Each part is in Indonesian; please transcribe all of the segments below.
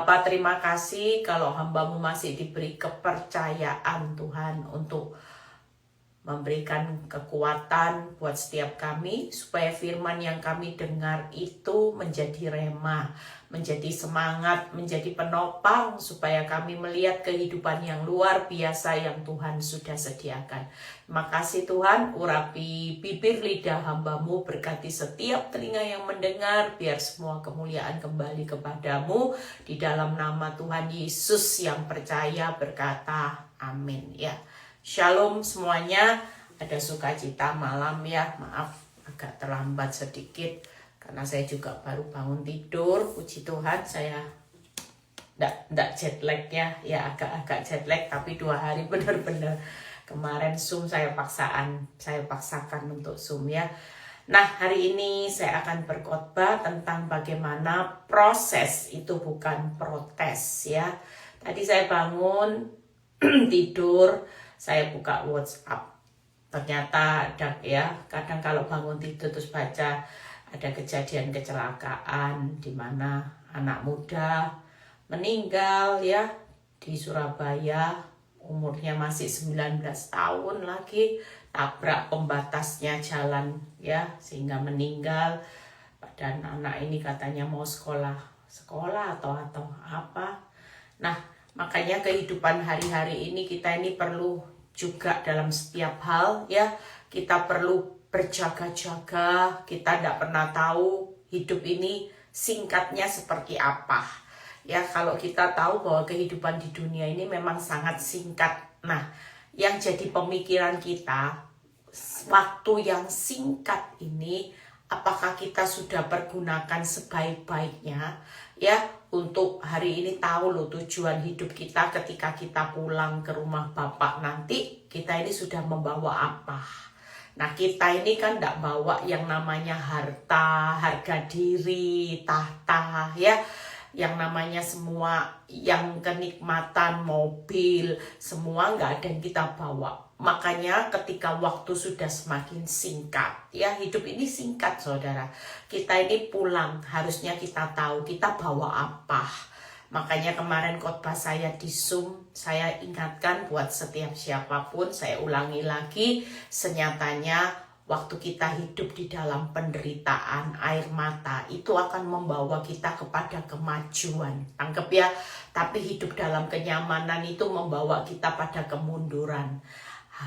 Bapa, terima kasih kalau hamba-Mu masih diberi kepercayaan Tuhan untuk memberikan kekuatan buat setiap kami, supaya firman yang kami dengar itu menjadi rema, menjadi semangat, menjadi penopang, supaya kami melihat kehidupan yang luar biasa yang Tuhan sudah sediakan. Terima kasih Tuhan, urapi bibir lidah hamba-Mu, berkati setiap telinga yang mendengar, biar semua kemuliaan kembali kepadamu. Di dalam nama Tuhan Yesus yang percaya berkata, amin. Ya. Shalom semuanya, ada sukacita malam ya, maaf agak terlambat sedikit karena saya juga baru bangun tidur. Puji Tuhan, saya enggak jet lag ya agak-agak jet lag, tapi 2 hari benar-benar kemarin Zoom saya paksakan untuk Zoom ya. Nah, hari ini saya akan berkhotbah tentang bagaimana proses itu bukan protes ya. Tadi saya bangun tidur, saya buka WhatsApp, ternyata ada ya, kadang kalau bangun tidur terus baca ada kejadian kecelakaan di mana anak muda meninggal ya di Surabaya, umurnya masih 19 tahun lagi, tabrak pembatasnya jalan ya sehingga meninggal. Dan anak ini katanya mau sekolah atau apa. Nah, makanya kehidupan hari-hari ini kita ini perlu juga dalam setiap hal ya, kita perlu berjaga-jaga. Kita tidak pernah tahu hidup ini singkatnya seperti apa ya. Kalau kita tahu bahwa kehidupan di dunia ini memang sangat singkat, nah yang jadi pemikiran kita, waktu yang singkat ini apakah kita sudah pergunakan sebaik-baiknya ya, untuk hari ini tahu loh tujuan hidup kita ketika kita pulang ke rumah Bapak nanti, kita ini sudah membawa apa. Nah, kita ini kan tidak bawa yang namanya harta, harga diri, tahta ya, yang namanya semua yang kenikmatan, mobil, semua nggak ada yang kita bawa. Makanya ketika waktu sudah semakin singkat ya, hidup ini singkat saudara, kita ini pulang harusnya kita tahu kita bawa apa. Makanya kemarin khotbah saya di Zoom, saya ingatkan buat setiap siapapun, saya ulangi lagi, senyatanya waktu kita hidup di dalam penderitaan, air mata itu akan membawa kita kepada kemajuan, tangkep ya. Tapi hidup dalam kenyamanan itu membawa kita pada kemunduran.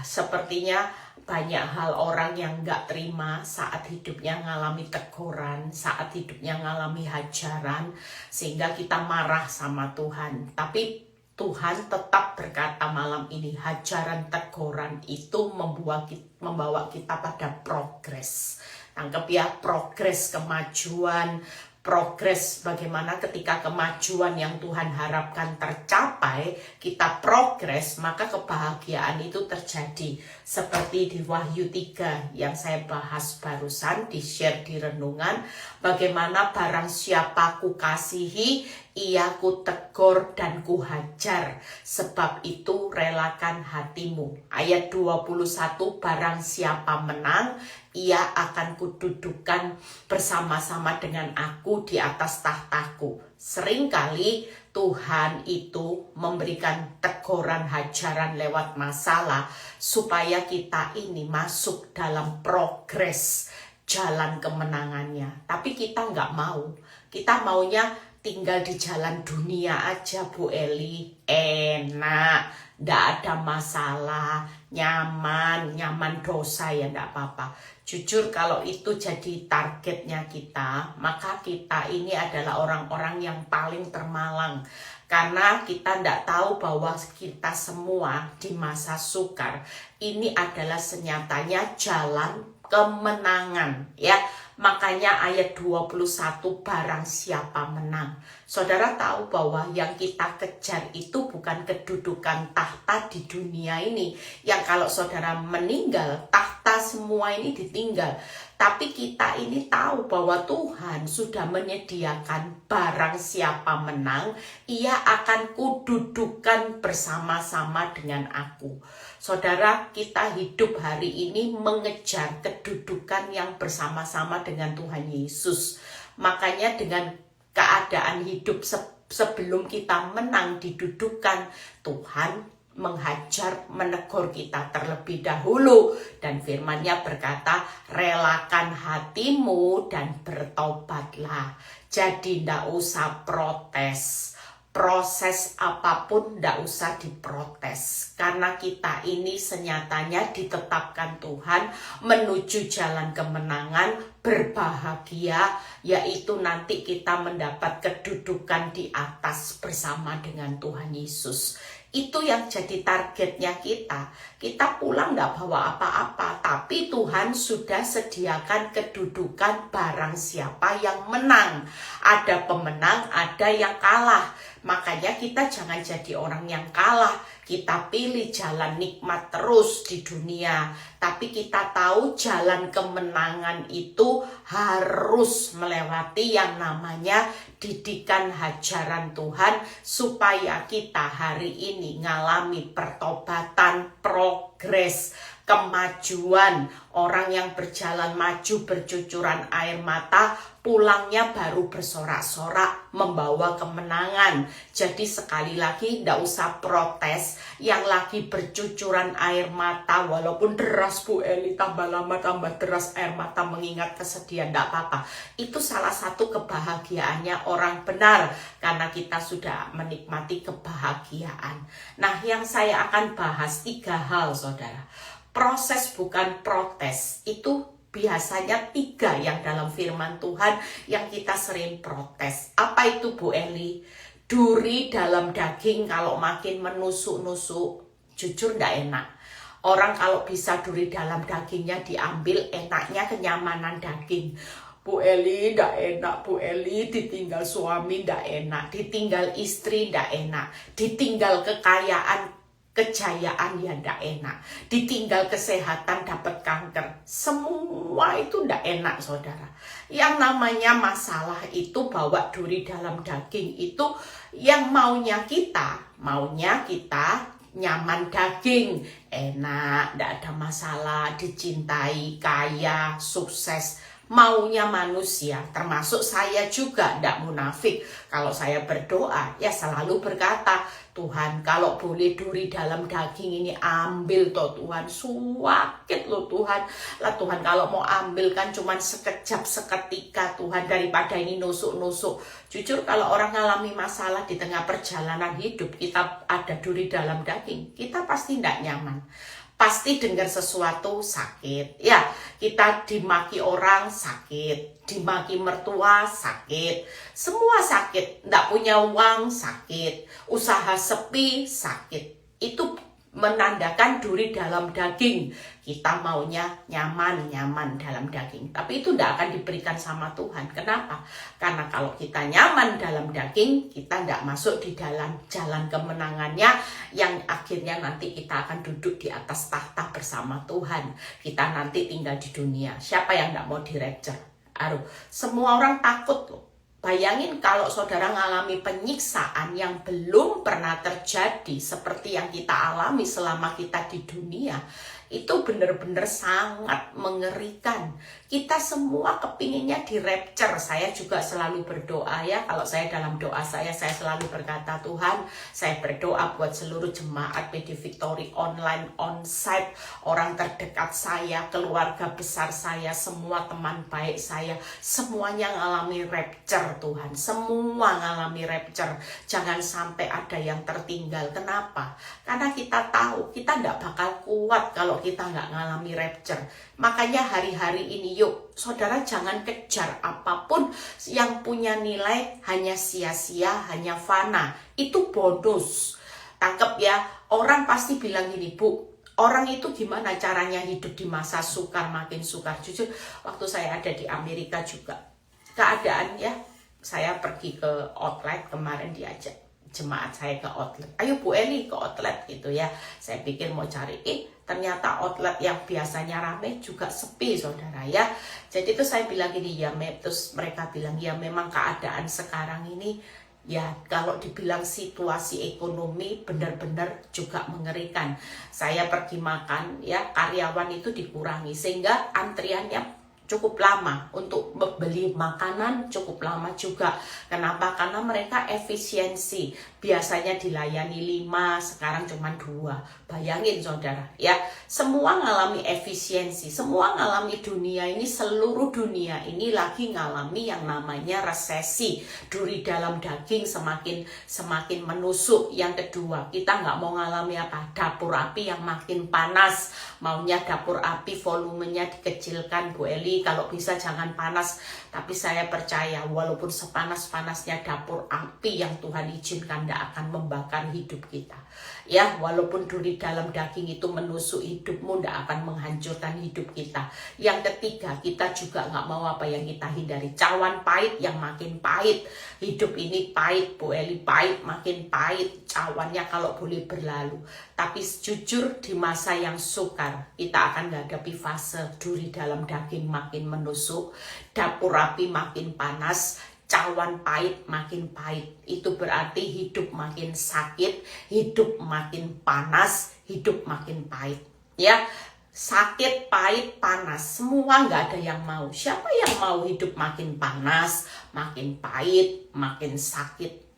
Sepertinya banyak hal orang yang gak terima saat hidupnya ngalami teguran, saat hidupnya ngalami hajaran, sehingga kita marah sama Tuhan. Tapi Tuhan tetap berkata malam ini, hajaran teguran itu membawa kita pada progres. Tangkap ya, progres kemajuan, progres bagaimana ketika kemajuan yang Tuhan harapkan tercapai, kita progres, maka kebahagiaan itu terjadi. Seperti di Wahyu 3 yang saya bahas barusan, di-share di renungan, bagaimana barang siapa ku kasihi, ia ku tegur dan ku hajar, sebab itu relakan hatimu. Ayat 21, barang siapa menang, ia akan kududukan bersama-sama dengan aku di atas tahtaku. Seringkali Tuhan itu memberikan teguran, hajaran lewat masalah supaya kita ini masuk dalam progres jalan kemenangannya. Tapi kita nggak mau. Kita maunya tinggal di jalan dunia aja, Bu Eli, enak, nggak ada masalah, nyaman dosa ya nggak apa-apa. Jujur kalau itu jadi targetnya kita, maka kita ini adalah orang-orang yang paling termalang. Karena kita tidak tahu bahwa kita semua di masa sukar ini adalah senyatanya jalan kemenangan ya. Makanya ayat 21, barang siapa menang. Saudara tahu bahwa yang kita kejar itu bukan kedudukan tahta di dunia ini, yang kalau saudara meninggal, tahta semua ini ditinggal. Tapi kita ini tahu bahwa Tuhan sudah menyediakan barang siapa menang, ia akan kududukan bersama-sama dengan aku. Saudara, kita hidup hari ini mengejar kedudukan yang bersama-sama dengan Tuhan Yesus. Makanya dengan keadaan hidup sebelum kita menang didudukan, Tuhan menghajar, menegur kita terlebih dahulu. Dan firman-Nya berkata, relakan hatimu dan bertobatlah. Jadi tidak usah protes. Proses apapun tidak usah diprotes. Karena kita ini senyatanya ditetapkan Tuhan menuju jalan kemenangan, berbahagia, yaitu nanti kita mendapat kedudukan di atas bersama dengan Tuhan Yesus. Itu yang jadi targetnya kita. Kita pulang tidak bawa apa-apa, tapi Tuhan sudah sediakan kedudukan barang siapa yang menang. Ada pemenang, ada yang kalah. Makanya kita jangan jadi orang yang kalah. Kita pilih jalan nikmat terus di dunia. Tapi kita tahu jalan kemenangan itu harus melewati yang namanya didikan hajaran Tuhan. Supaya kita hari ini ngalami pertobatan, progres, kemajuan. Orang yang berjalan maju bercucuran air mata, pulangnya baru bersorak-sorak membawa kemenangan. Jadi sekali lagi tidak usah protes. Yang lagi bercucuran air mata, walaupun deras Bu Eli, tambah lama tambah deras air mata mengingat kesedihan, tidak apa-apa. Itu salah satu kebahagiaannya orang benar, karena kita sudah menikmati kebahagiaan. Nah, yang saya akan bahas 3 hal, saudara. Proses bukan protes, itu biasanya 3 yang dalam firman Tuhan yang kita sering protes. Apa itu Bu Eli? Duri dalam daging kalau makin menusuk-nusuk, jujur ndak enak. Orang kalau bisa duri dalam dagingnya diambil, enaknya kenyamanan daging. Bu Eli ndak enak, Bu Eli ditinggal suami ndak enak, ditinggal istri ndak enak, ditinggal kekayaan, kejayaan ya ndak enak, ditinggal kesehatan dapat kanker, semua itu ndak enak, saudara. Yang namanya masalah itu bawa duri dalam daging itu yang maunya kita nyaman daging, enak, ndak ada masalah, dicintai, kaya, sukses. Maunya manusia, termasuk saya juga, ndak munafik. Kalau saya berdoa, ya selalu berkata, Tuhan, kalau boleh duri dalam daging ini ambil toh Tuhan, suakit loh Tuhan. Lah Tuhan, kalau mau ambil kan cuman sekejap seketika Tuhan, daripada ini nusuk-nusuk. Jujur kalau orang ngalami masalah di tengah perjalanan hidup, kita ada duri dalam daging, kita pasti ndak nyaman. Pasti dengar sesuatu sakit, ya kita dimaki orang sakit, dimaki mertua sakit, semua sakit, ndak punya uang sakit, usaha sepi sakit. Itu menandakan duri dalam daging. Kita maunya nyaman dalam daging, tapi itu tidak akan diberikan sama Tuhan. Kenapa? Karena kalau kita nyaman dalam daging, kita tidak masuk di dalam jalan kemenangannya, yang akhirnya nanti kita akan duduk di atas tahta bersama Tuhan. Kita nanti tinggal di dunia. Siapa yang tidak mau di-rapture? Aduh, semua orang takut loh. Bayangin kalau saudara mengalami penyiksaan yang belum pernah terjadi seperti yang kita alami selama kita di dunia. Itu benar-benar sangat mengerikan. Kita semua kepinginnya di rapture. Saya juga selalu berdoa ya. Kalau saya dalam doa saya selalu berkata, Tuhan, saya berdoa buat seluruh jemaat PD Victory online, onsite, orang terdekat saya, keluarga besar saya, semua teman baik saya, semuanya ngalami rapture Tuhan. Semua ngalami rapture. Jangan sampai ada yang tertinggal. Kenapa? Karena kita tahu kita tidak bakal kuat kalau kita nggak ngalami rapture. Makanya hari-hari ini yuk saudara jangan kejar apapun yang punya nilai hanya sia-sia, hanya fana. Itu bonus. Tangkep ya, orang pasti bilang gini, Bu, orang itu gimana caranya hidup di masa sukar makin sukar. Jujur waktu saya ada di Amerika juga keadaan ya, saya pergi ke outlet kemarin, diajak jemaat saya ke outlet, ayo Bu Eli ke outlet gitu ya. Saya pikir mau cari, ternyata outlet yang biasanya rame juga sepi saudara ya. Jadi itu saya bilang gini ya, terus mereka bilang ya memang keadaan sekarang ini ya kalau dibilang situasi ekonomi benar-benar juga mengerikan. Saya pergi makan ya, karyawan itu dikurangi sehingga antriannya cukup lama untuk beli makanan, cukup lama juga. Kenapa? Karena mereka efisiensi. Biasanya dilayani 5, sekarang cuma 2. Bayangin saudara, ya. Semua ngalami efisiensi, semua ngalami dunia ini, seluruh dunia ini lagi ngalami yang namanya resesi. Duri dalam daging semakin menusuk. Yang kedua, kita nggak mau ngalami apa? Dapur api yang makin panas. Maunya dapur api volumenya dikecilkan, Bu Eli, kalau bisa jangan panas. Tapi saya percaya walaupun sepanas-panasnya dapur api yang Tuhan izinkan tidak akan membakar hidup kita. Ya, walaupun duri dalam daging itu menusuk hidupmu, tidak akan menghancurkan hidup kita. Yang ketiga, kita juga nggak mau apa yang kita hindari. Cawan pahit yang makin pahit. Hidup ini pahit, Bu Eli, pahit, makin pahit. Cawannya kalau boleh berlalu. Tapi jujur di masa yang sukar, kita akan menghadapi fase duri dalam daging makin menusuk, dapur api makin panas, cawan pahit makin pahit. Itu berarti hidup makin sakit, hidup makin panas, hidup makin pahit. Ya, sakit, pahit, panas, semua nggak ada yang mau. Siapa yang mau hidup makin panas, makin pahit, makin sakit?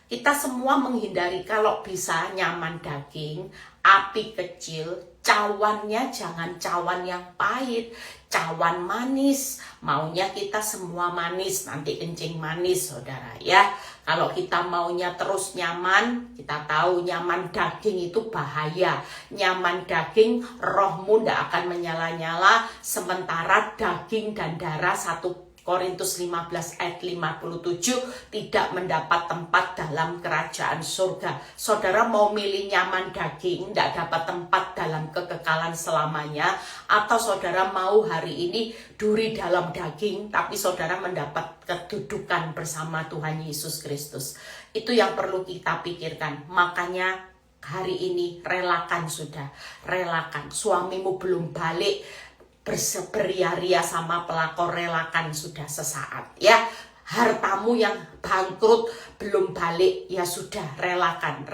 Kita semua menghindari kalau bisa nyaman daging, api kecil, cawannya jangan cawan yang pahit, cawan manis. Maunya kita semua manis, nanti kencing manis saudara ya. Kalau kita maunya terus nyaman, kita tahu nyaman daging itu bahaya. Nyaman daging, rohmu tidak akan menyala-nyala, sementara daging dan darah 1 Korintus 15 ayat 57 tidak mendapat tempat dalam kerajaan surga. Saudara mau milih nyaman daging, tidak dapat tempat dalam kekekalan selamanya, atau saudara mau hari ini duri dalam daging, tapi saudara mendapat kedudukan bersama Tuhan Yesus Kristus. Itu yang perlu kita pikirkan. Makanya hari ini relakan sudah, relakan. Suamimu belum balik, berseberia-ria sama pelakor, relakan sudah sesaat ya. Hartamu yang bangkrut belum balik, ya sudah relakan.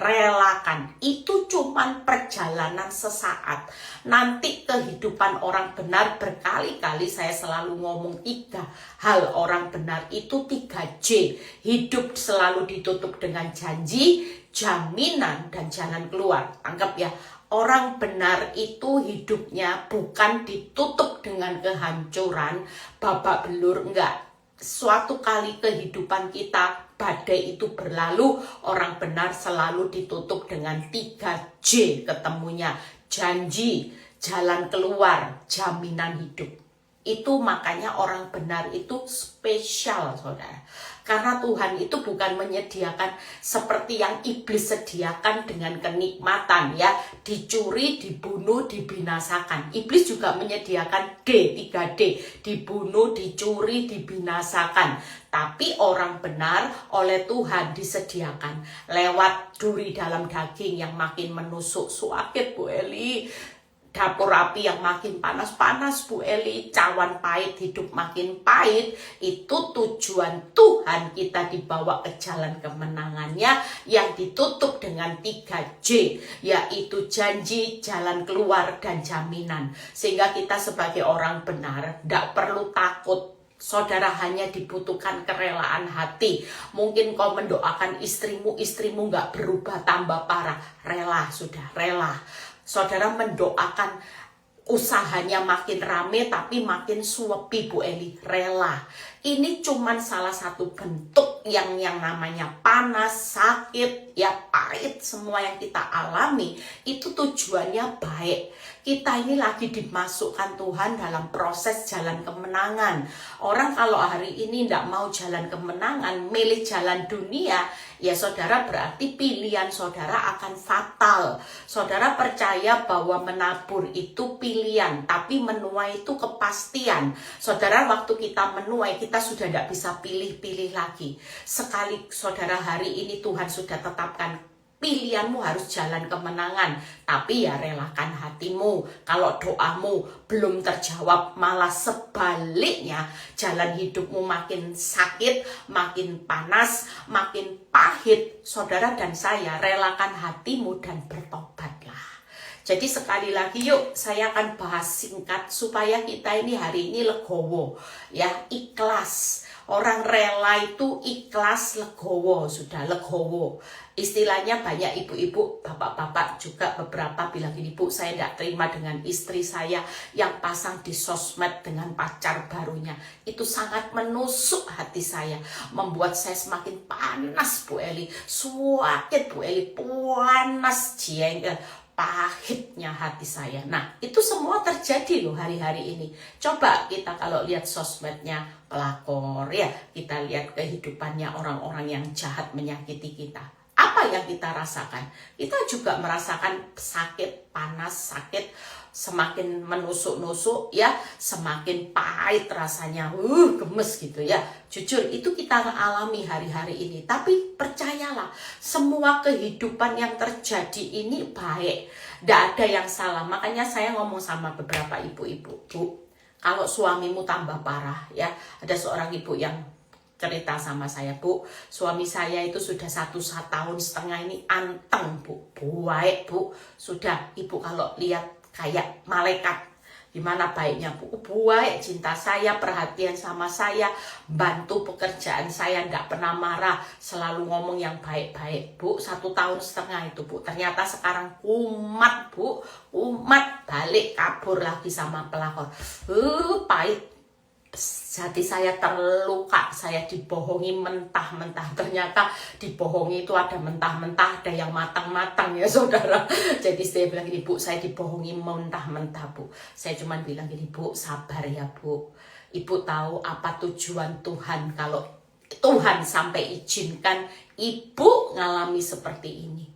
Itu cuman perjalanan sesaat. Nanti kehidupan orang benar, berkali-kali saya selalu ngomong 3 hal orang benar itu 3J. Hidup selalu ditutup dengan janji, jaminan, dan jalan keluar. Anggap ya, orang benar itu hidupnya bukan ditutup dengan kehancuran, babak belur, enggak. Suatu kali kehidupan kita, badai itu berlalu, orang benar selalu ditutup dengan 3J ketemunya. Janji, jalan keluar, jaminan hidup. Itu makanya orang benar itu spesial saudara. Karena Tuhan itu bukan menyediakan seperti yang iblis sediakan dengan kenikmatan ya. Dicuri, dibunuh, dibinasakan. Iblis juga menyediakan 3D. Dibunuh, dicuri, dibinasakan. Tapi orang benar oleh Tuhan disediakan lewat duri dalam daging yang makin menusuk. Sakit Bu Eli. Dapur api yang makin panas-panas Bu Eli, cawan pahit, hidup makin pahit. Itu tujuan Tuhan kita dibawa ke jalan kemenangannya yang ditutup dengan 3J, yaitu janji, jalan keluar, dan jaminan. Sehingga kita sebagai orang benar tidak perlu takut. Saudara hanya dibutuhkan kerelaan hati. Mungkin kau mendoakan istrimu gak berubah tambah parah. Rela sudah, rela. Saudara mendoakan usahanya makin rame tapi makin suepi Bu Eli, rela. Ini cuman salah satu bentuk yang namanya panas, sakit, ya pahit, semua yang kita alami itu tujuannya baik. Kita ini lagi dimasukkan Tuhan dalam proses jalan kemenangan. Orang kalau hari ini tidak mau jalan kemenangan, milih jalan dunia, ya saudara berarti pilihan saudara akan fatal. Saudara percaya bahwa menabur itu pilihan, tapi menuai itu kepastian. Saudara waktu kita menuai, kita sudah tidak bisa pilih-pilih lagi. Sekali saudara hari ini Tuhan sudah tetapkan pilihanmu harus jalan kemenangan, tapi ya relakan hatimu. Kalau doamu belum terjawab, malah sebaliknya jalan hidupmu makin sakit, makin panas, makin pahit. Saudara dan saya, relakan hatimu dan bertobatlah. Jadi sekali lagi yuk saya akan bahas singkat supaya kita ini hari ini legowo, ya, ikhlas. Orang rela itu ikhlas, legowo, sudah legowo. Istilahnya banyak ibu-ibu, bapak-bapak juga beberapa bilang gini, Bu, saya tidak terima dengan istri saya yang pasang di sosmed dengan pacar barunya. Itu sangat menusuk hati saya, membuat saya semakin panas, Bu Eli. Suakit, Bu Eli, panas, jengkel, pahitnya hati saya. Nah, itu semua terjadi loh hari-hari ini. Coba kita kalau lihat sosmednya pelakor, ya, kita lihat kehidupannya orang-orang yang jahat menyakiti kita. Apa yang kita rasakan? Kita juga merasakan sakit, panas, sakit, semakin menusuk-nusuk, ya, semakin pahit rasanya, gemes gitu ya. Jujur, itu kita alami hari-hari ini. Tapi percayalah, semua kehidupan yang terjadi ini baik. Tidak ada yang salah. Makanya saya ngomong sama beberapa ibu-ibu, Bu, kalau suamimu tambah parah, ya, ada seorang ibu yang cerita sama saya, Bu, suami saya itu sudah 1,5 tahun ini anteng, Bu, baik, Bu, sudah, Ibu kalau lihat kayak malaikat, gimana baiknya, Bu, baik, cinta saya, perhatian sama saya, bantu pekerjaan saya, nggak pernah marah, selalu ngomong yang baik-baik, Bu. 1,5 tahun itu, Bu, ternyata sekarang kumat, Bu, kumat, balik kabur lagi sama pelakor, pahit. Hati saya terluka, saya dibohongi mentah-mentah. Ternyata dibohongi itu ada mentah-mentah, ada yang matang-matang ya saudara. Jadi saya bilang gini, Bu, saya dibohongi mentah-mentah, Bu. Saya cuma bilang gini, Bu, sabar ya, Bu. Ibu tahu apa tujuan Tuhan kalau Tuhan sampai izinkan Ibu ngalami seperti ini.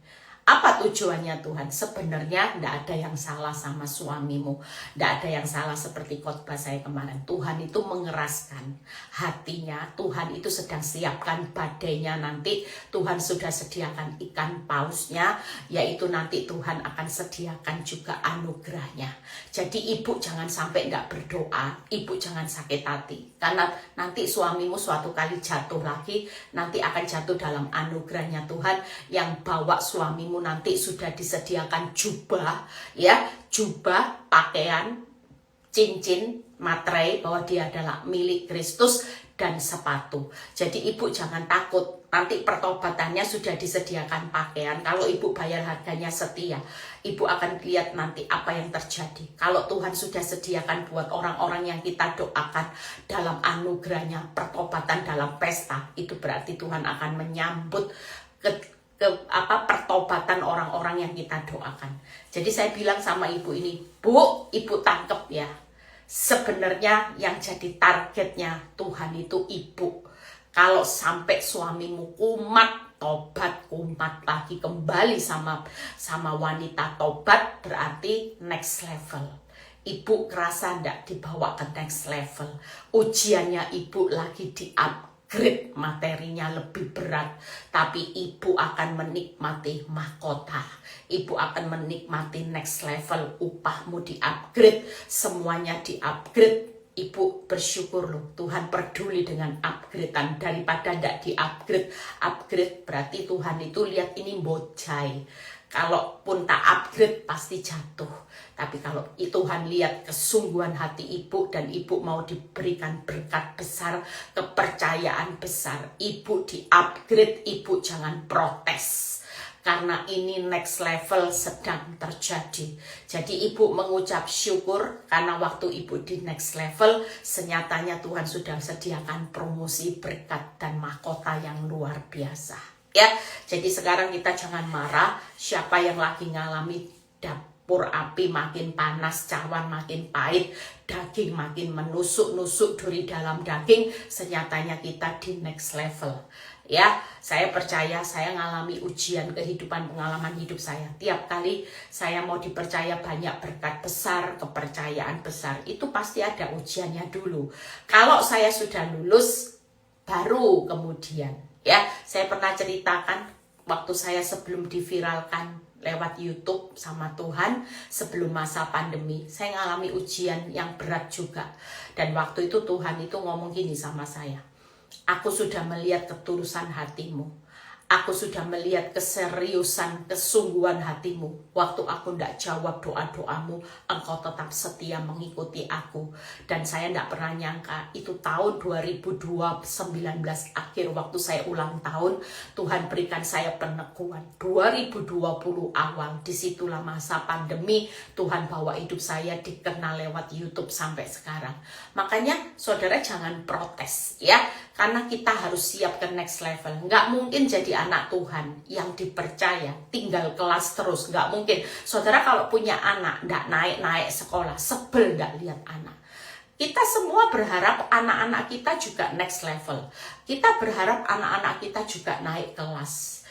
Apa tujuannya Tuhan? Sebenarnya tidak ada yang salah sama suamimu. Tidak ada yang salah seperti khotbah saya kemarin. Tuhan itu mengeraskan hatinya. Tuhan itu sedang siapkan badainya nanti. Tuhan sudah sediakan ikan pausnya. Yaitu nanti Tuhan akan sediakan juga anugerahnya. Jadi ibu jangan sampai tidak berdoa. Ibu jangan sakit hati. Karena nanti suamimu suatu kali jatuh lagi. Nanti akan jatuh dalam anugerahnya Tuhan. Yang bawa suamimu nanti sudah disediakan jubah, ya, jubah, pakaian, cincin, materai bahwa dia adalah milik Kristus dan sepatu. Jadi ibu jangan takut, nanti pertobatannya sudah disediakan pakaian. Kalau ibu bayar harganya setia, ibu akan lihat nanti apa yang terjadi. Kalau Tuhan sudah sediakan buat orang-orang yang kita doakan dalam anugerahnya, pertobatan dalam pesta, itu berarti Tuhan akan menyambut pertobatan orang-orang yang kita doakan. Jadi saya bilang sama ibu ini, Bu, ibu tangkep ya. Sebenarnya yang jadi targetnya Tuhan itu ibu. Kalau sampai suamimu kumat, tobat, kumat lagi kembali sama wanita tobat, berarti next level. Ibu kerasa ndak dibawa ke next level. Ujiannya ibu lagi upgrade, materinya lebih berat, tapi ibu akan menikmati mahkota. Ibu akan menikmati next level, upahmu di-upgrade, semuanya di-upgrade. Ibu bersyukur loh, Tuhan peduli dengan upgradean daripada tidak di-upgrade. Upgrade berarti Tuhan itu lihat ini bocai. Kalaupun tak upgrade pasti jatuh. Tapi kalau Tuhan lihat kesungguhan hati ibu dan ibu mau diberikan berkat besar, kepercayaan besar, ibu di-upgrade, ibu jangan protes. Karena ini next level sedang terjadi. Jadi ibu mengucap syukur karena waktu ibu di next level, senyatanya Tuhan sudah sediakan promosi, berkat, dan mahkota yang luar biasa. Ya, jadi sekarang kita jangan marah. Siapa yang lagi ngalami dapur api makin panas, cawan makin pahit, daging makin menusuk-nusuk duri dalam daging, senyatanya kita di next level. Ya, saya percaya, saya ngalami ujian kehidupan, pengalaman hidup saya. Tiap kali saya mau dipercaya banyak berkat besar, kepercayaan besar, itu pasti ada ujiannya dulu. Kalau saya sudah lulus, baru kemudian, ya, saya pernah ceritakan waktu saya sebelum diviralkan lewat YouTube sama Tuhan, sebelum masa pandemi, saya ngalami ujian yang berat juga. Dan waktu itu Tuhan itu ngomong gini sama saya, aku sudah melihat ketulusan hatimu. Aku sudah melihat keseriusan, kesungguhan hatimu. Waktu aku tidak jawab doa-doamu, engkau tetap setia mengikuti aku. Dan saya tidak pernah nyangka, itu tahun 2019 akhir waktu saya ulang tahun, Tuhan berikan saya peneguhan. 2020 awal, disitulah masa pandemi, Tuhan bawa hidup saya dikenal lewat YouTube sampai sekarang. Makanya saudara jangan protes ya, karena kita harus siap ke next level. Nggak mungkin jadi anak Tuhan yang dipercaya tinggal kelas terus, nggak mungkin. Saudara kalau punya anak nggak naik sekolah, sebel nggak lihat anak. Kita semua berharap anak-anak kita juga next level. Kita berharap anak-anak kita juga naik kelas.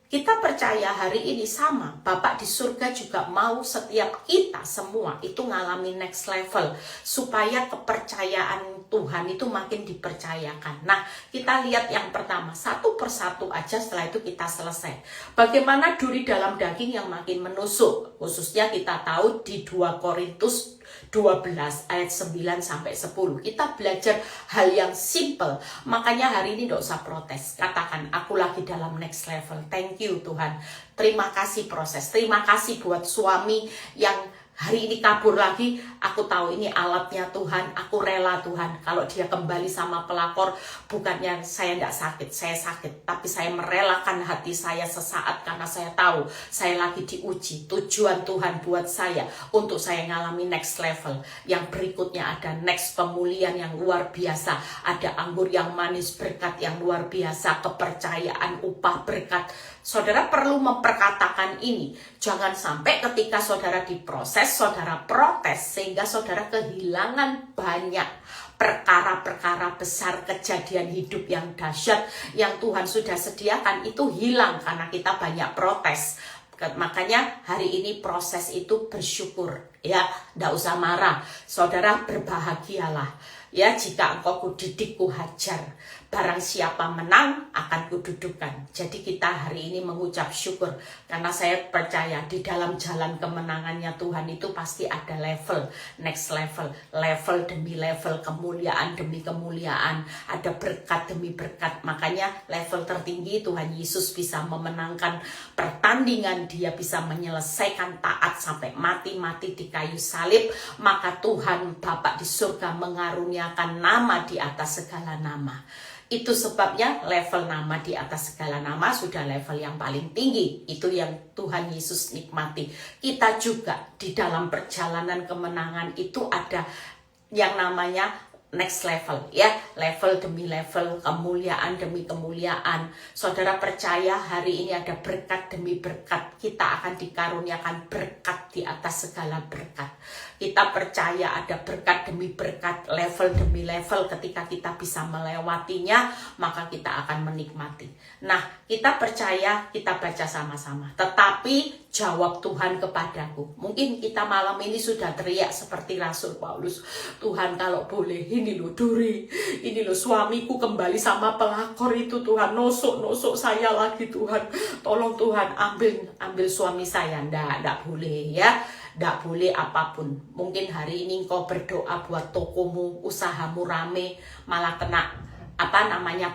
Kita percaya hari ini sama, Bapak di surga juga mau setiap kita semua itu ngalami next level, supaya kepercayaan Tuhan itu makin dipercayakan. Nah, kita lihat yang pertama, satu persatu aja, setelah itu kita selesai. Bagaimana duri dalam daging yang makin menusuk, khususnya kita tahu di 2 Korintus 12 ayat 9 sampai 10. Kita belajar hal yang simple. Makanya hari ini tidak usah protes. Katakan, aku lagi dalam next level. Thank you Tuhan. Terima kasih proses. Terima kasih buat suami yang hari ini kabur lagi. Aku tahu ini alatnya Tuhan. Aku rela Tuhan. Kalau dia kembali sama pelakor, bukannya saya tidak sakit, saya sakit. Tapi saya merelakan hati saya sesaat karena saya tahu saya lagi diuji. Tujuan Tuhan buat saya untuk saya ngalami next level. Yang berikutnya ada next pemulihan yang luar biasa. Ada anggur yang manis, berkat yang luar biasa, kepercayaan, upah, berkat. Saudara perlu memperkatakan ini. Jangan sampai ketika saudara diproses, saudara protes sehingga saudara kehilangan banyak perkara-perkara besar, kejadian hidup yang dahsyat yang Tuhan sudah sediakan itu hilang karena kita banyak protes. Makanya hari ini proses itu bersyukur ya, tidak usah marah. Saudara berbahagialah ya, jika engkau kudidik kuhajar, barang siapa menang akan kududukan. Jadi kita hari ini mengucap syukur karena saya percaya di dalam jalan kemenangannya Tuhan itu pasti ada level, next level, level demi level, kemuliaan demi kemuliaan, ada berkat demi berkat. Makanya level tertinggi Tuhan Yesus bisa memenangkan pertandingan, dia bisa menyelesaikan taat sampai mati-mati di kayu salib. Maka Tuhan Bapa di surga mengaruniakan nama di atas segala nama. Itu sebabnya level nama di atas segala nama sudah level yang paling tinggi. Itu yang Tuhan Yesus nikmati. Kita juga di dalam perjalanan kemenangan itu ada yang namanya next level ya, level demi level, kemuliaan demi kemuliaan. Saudara percaya hari ini ada berkat demi berkat. Kita akan dikaruniakan berkat di atas segala berkat. Kita percaya ada berkat demi berkat, level demi level. Ketika kita bisa melewatinya, maka kita akan menikmati. Nah, kita percaya, kita baca sama-sama. Tetapi jawab Tuhan kepadaku. Mungkin kita malam ini sudah teriak seperti Rasul Paulus. Tuhan kalau boleh, ini loh duri, ini loh suamiku kembali sama pelakor itu Tuhan. Nosok saya lagi Tuhan. Tolong Tuhan ambil suami saya. Nggak boleh ya. Nggak boleh apapun. Mungkin hari ini engkau berdoa buat tokomu, usahamu rame, malah kena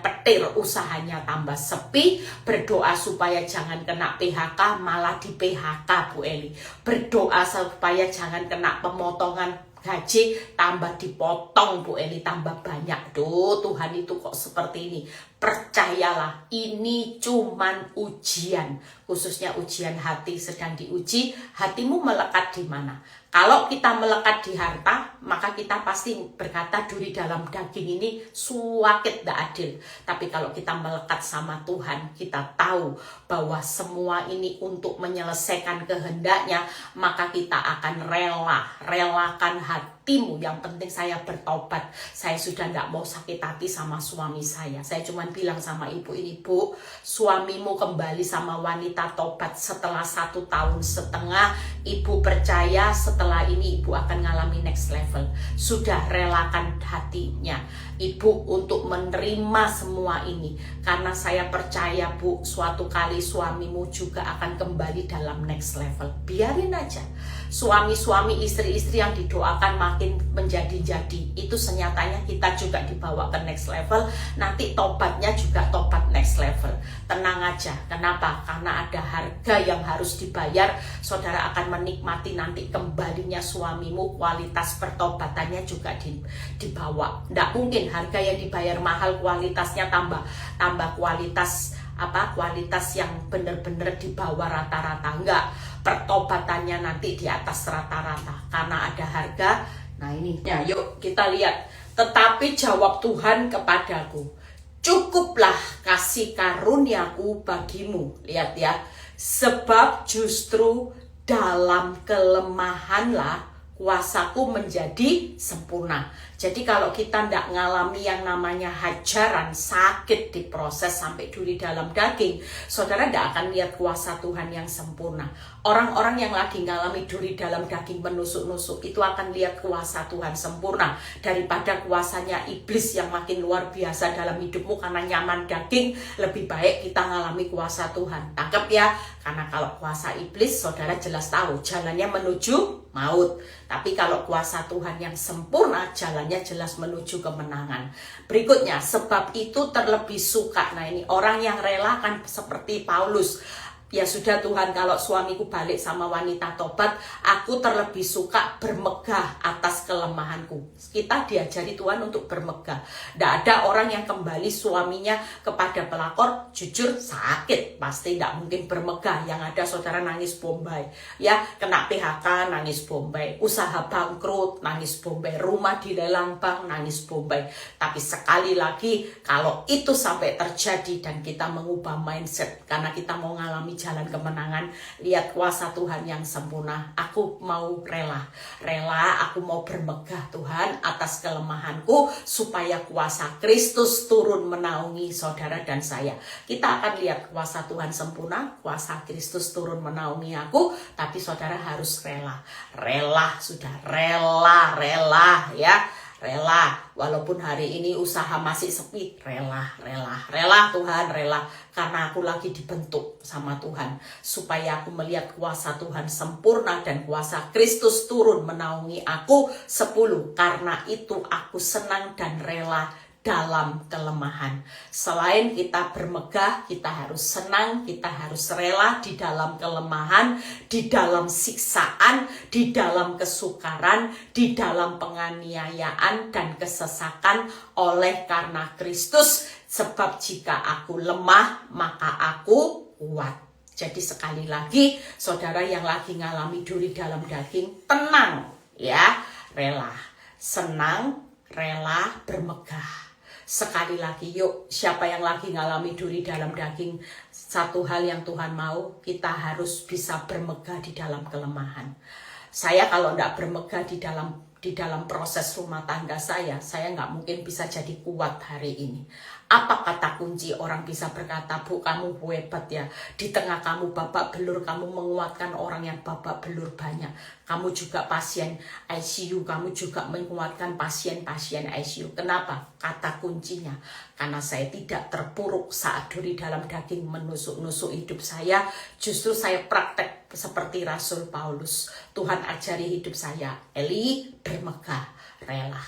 petir, usahanya tambah sepi. Berdoa supaya jangan kena PHK, malah di PHK Bu Eli. Berdoa supaya jangan kena pemotongan gaji, tambah dipotong Bu Eli, tambah banyak. Duh, Tuhan itu kok seperti ini. Percayalah, ini cuman ujian, khususnya ujian hati sedang diuji. Hatimu melekat di mana? Kalau kita melekat di harta, maka kita pasti berkata duri dalam daging ini suakit tidak adil. Tapi kalau kita melekat sama Tuhan, kita tahu bahwa semua ini untuk menyelesaikan kehendaknya, maka kita akan relakan hatimu. Yang penting saya bertobat. Saya sudah tidak mau sakit hati sama suami saya. Saya cuma bilang sama ibu ini, Bu, suamimu kembali sama wanita tobat setelah 1,5 tahun. Ibu percaya setelah ini ibu akan ngalami next level. Sudah relakan hatinya ibu untuk menerima semua ini. Karena saya percaya Bu, suatu kali suamimu juga akan kembali dalam next level. Biarin aja. suami-suami, istri-istri yang didoakan makin menjadi-jadi, itu senyatanya kita juga dibawa ke next level. Nanti tobatnya juga tobat next level. Tenang aja. Kenapa? Karena ada harga yang harus dibayar. Saudara akan menikmati nanti kembalinya suamimu, kualitas pertobatannya juga dibawa. Tidak mungkin harga yang dibayar mahal, kualitasnya tambah kualitas kualitas yang benar-benar di bawah rata-rata. Enggak, pertobatannya nanti di atas rata-rata karena ada harga. Nah ini ya, yuk kita lihat. Tetapi jawab Tuhan kepadaku, cukuplah kasih karuniaku bagimu. Lihat ya, sebab justru dalam kelemahanlah kuasaku menjadi sempurna. Jadi kalau kita tidak ngalami yang namanya hajaran, sakit diproses sampai duri dalam daging, saudara tidak akan lihat kuasa Tuhan yang sempurna. Orang-orang yang lagi ngalami duri dalam daging menusuk-nusuk, itu akan lihat kuasa Tuhan sempurna daripada kuasanya iblis yang makin luar biasa dalam hidupmu. Karena nyaman daging, lebih baik kita ngalami kuasa Tuhan. Tangkap ya, karena kalau kuasa iblis, saudara jelas tahu jalannya menuju maut. Tapi kalau kuasa Tuhan yang sempurna, jalannya jelas menuju kemenangan. Berikutnya, sebab itu terlebih suka. Nah ini orang yang rela kan seperti Paulus. Ya sudah Tuhan, kalau suamiku balik sama wanita tobat, aku terlebih suka bermegah atas kelemahanku. Kita diajari Tuhan untuk bermegah. Tidak ada orang yang kembali suaminya kepada pelakor, jujur sakit, pasti tidak mungkin bermegah. Yang ada saudara nangis bombay, ya kena PHK nangis bombay, usaha bangkrut nangis bombay, rumah dilelang bank nangis bombay. Tapi sekali lagi, kalau itu sampai terjadi dan kita mengubah mindset karena kita mau ngalami jalan kemenangan, lihat kuasa Tuhan yang sempurna. Aku mau rela, aku mau bermegah Tuhan atas kelemahanku, supaya kuasa Kristus turun menaungi saudara dan saya. Kita akan lihat kuasa Tuhan sempurna, kuasa Kristus turun menaungi aku, tapi saudara harus rela, sudah rela ya. Rela, walaupun hari ini usaha masih sepi, rela Tuhan, rela, karena aku lagi dibentuk sama Tuhan, supaya aku melihat kuasa Tuhan sempurna dan kuasa Kristus turun menaungi aku. 10, karena itu aku senang dan rela dalam kelemahan. Selain kita bermegah, kita harus senang, kita harus rela di dalam kelemahan, di dalam siksaan, di dalam kesukaran, di dalam penganiayaan dan kesesakan oleh karena Kristus. Sebab jika aku lemah, maka aku kuat. Jadi sekali lagi, saudara yang lagi ngalami duri dalam daging, tenang ya, rela, senang, rela, bermegah. Sekali lagi, yuk, siapa yang lagi ngalami duri dalam daging, satu hal yang Tuhan mau, kita harus bisa bermegah di dalam kelemahan. Saya kalau tidak bermegah di dalam proses rumah tangga saya nggak mungkin bisa jadi kuat hari ini. Apa kata kunci orang bisa berkata, Bu, kamu hebat ya. Di tengah kamu babak belur, kamu menguatkan orang yang babak belur banyak. Kamu juga pasien ICU, kamu juga menguatkan pasien-pasien ICU. Kenapa? Kata kuncinya, karena saya tidak terpuruk saat duri dalam daging menusuk-nusuk hidup saya. Justru saya praktek seperti Rasul Paulus. Tuhan ajari hidup saya, Eli, bermegah, rela.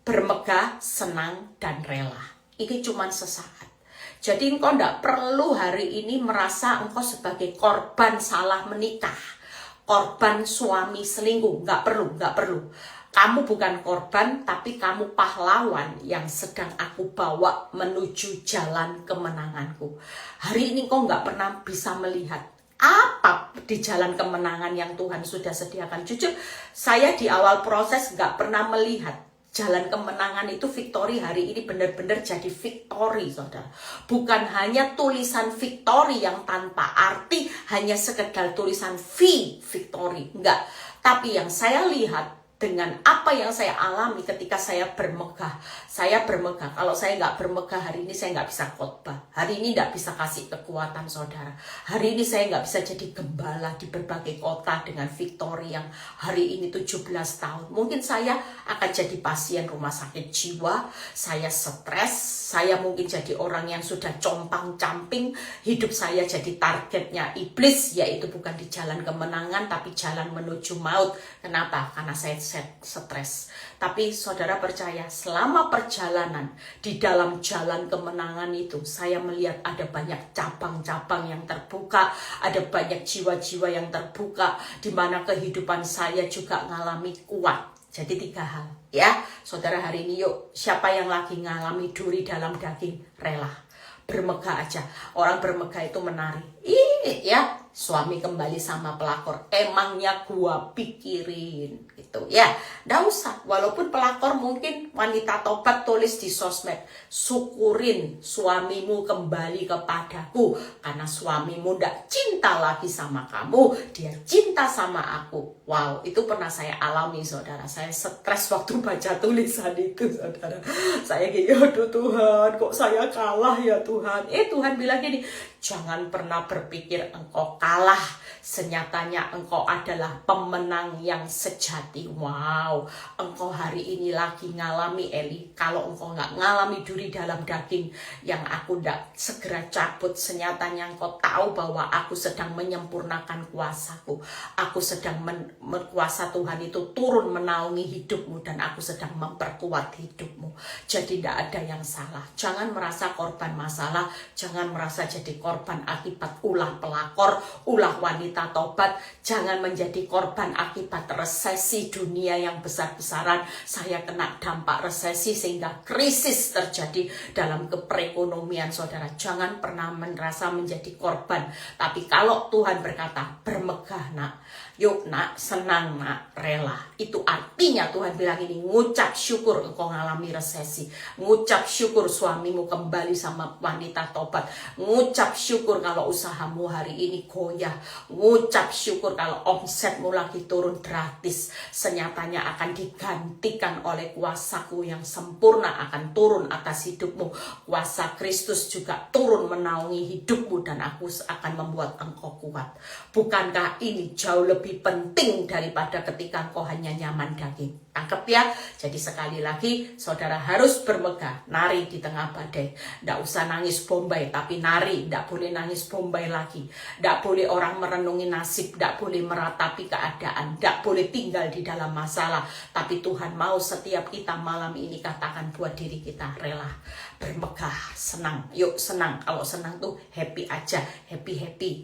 Bermegah, senang, dan rela. Ini cuma sesaat. Jadi engkau tidak perlu hari ini merasa engkau sebagai korban salah menikah, korban suami selingkuh. Nggak perlu. Kamu bukan korban, tapi kamu pahlawan yang sedang aku bawa menuju jalan kemenanganku. Hari ini engkau nggak pernah bisa melihat apa di jalan kemenangan yang Tuhan sudah sediakan. Jujur, saya di awal proses nggak pernah melihat jalan kemenangan itu. Victory hari ini benar-benar jadi victory, saudara. Bukan hanya tulisan victory yang tanpa arti, hanya sekedar tulisan V victory. Enggak. Tapi yang saya lihat, dengan apa yang saya alami ketika saya bermegah. Saya bermegah. Kalau saya nggak bermegah hari ini, saya nggak bisa khotbah. Hari ini nggak bisa kasih kekuatan saudara. Hari ini saya nggak bisa jadi gembala di berbagai kota dengan Victory yang hari ini 17 tahun. Mungkin saya akan jadi pasien rumah sakit jiwa. Saya stres. Saya mungkin jadi orang yang sudah compang-camping. Hidup saya jadi targetnya iblis, yaitu bukan di jalan kemenangan, tapi jalan menuju maut. Kenapa? Karena saya stres. Tapi saudara percaya, selama perjalanan di dalam jalan kemenangan itu, saya melihat ada banyak cabang-cabang yang terbuka, ada banyak jiwa-jiwa yang terbuka, di mana kehidupan saya juga ngalami kuat. Jadi 3 hal ya. Saudara hari ini yuk, siapa yang lagi ngalami duri dalam daging, rela bermegah aja. Orang bermegah itu menari. Ini ya, suami kembali sama pelakor. Emangnya gua pikirin gitu ya. Nggak usah, walaupun pelakor mungkin wanita tobat tulis di sosmed, syukurin suamimu kembali kepadaku, karena suamimu nggak cinta lagi sama kamu, dia cinta sama aku. Wow, itu pernah saya alami saudara. Saya stres waktu baca tulisan itu saudara. Saya gini, aduh Tuhan, kok saya kalah ya Tuhan. Tuhan bilang gini, jangan pernah berpikir engkau kalah. Senyatanya engkau adalah pemenang yang sejati. Wow, engkau hari ini lagi ngalami Eli. Kalau engkau nggak ngalami duri dalam daging yang aku nggak segera cabut, senyatanya engkau tahu bahwa aku sedang menyempurnakan kuasaku. Aku sedang kuasa Tuhan itu turun menaungi hidupmu, dan aku sedang memperkuat hidupmu. Jadi tidak ada yang salah. Jangan merasa korban masalah. Jangan merasa jadi korban akibat ulah pelakor, ulah wanita tobat. Jangan menjadi korban akibat resesi dunia yang besar-besaran. Saya kena dampak resesi sehingga krisis terjadi dalam perekonomian saudara. Jangan pernah merasa menjadi korban. Tapi kalau Tuhan berkata, bermegah nak, yuk nak, senang nak, rela. Itu artinya Tuhan bilang ini, ngucap syukur engkau ngalami resesi. Ngucap syukur suamimu kembali sama wanita tobat. Ngucap syukur kalau usahamu hari ini goyah. Ngucap syukur kalau omsetmu lagi turun gratis. Senyatanya akan digantikan oleh kuasaku yang sempurna akan turun atas hidupmu. Kuasa Kristus juga turun menaungi hidupmu, dan aku akan membuat engkau kuat. Bukankah ini jauh lebih penting daripada ketika engkau hanya nyaman daging? Tangkep ya. Jadi sekali lagi, saudara harus bermegah, nari di tengah badai. Nggak usah nangis Bombay, tapi nari. Nggak boleh nangis Bombay lagi. Nggak boleh orang merenungi nasib. Nggak boleh meratapi keadaan. Nggak boleh tinggal di dalam masalah. Tapi Tuhan mau setiap kita malam ini katakan buat diri kita, rela bermegah, senang. Yuk senang. Kalau senang tuh happy aja, happy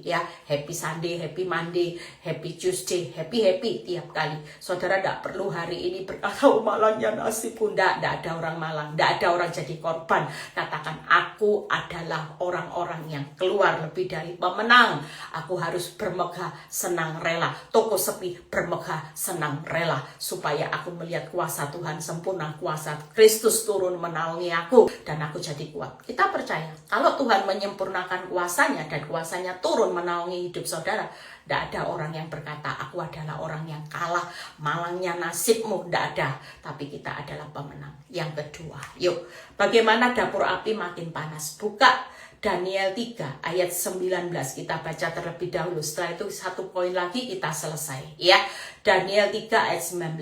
ya. Happy Sunday, happy Monday, happy Tuesday, happy tiap kali. Saudara tidak perlu hari ini berkata, oh malangnya nasibku. Tidak ada orang malang, tidak ada orang jadi korban. Katakan, aku adalah orang-orang yang keluar lebih dari pemenang. Aku harus bermegah, senang, rela. Toko sepi, bermegah, senang, rela. Supaya aku melihat kuasa Tuhan sempurna, kuasa Kristus turun menaungi aku, dan aku jadi kuat. Kita percaya, kalau Tuhan menyempurnakan kuasanya, dan kuasanya turun menaungi hidup saudara, tidak ada orang yang berkata, aku adalah orang yang kalah, malangnya nasibmu. Tidak ada. Tapi kita adalah pemenang. Yang kedua, yuk, bagaimana dapur api makin panas? Buka Daniel 3 ayat 19. Kita baca terlebih dahulu. Setelah itu 1 poin lagi kita selesai. Ya, Daniel 3 ayat 19.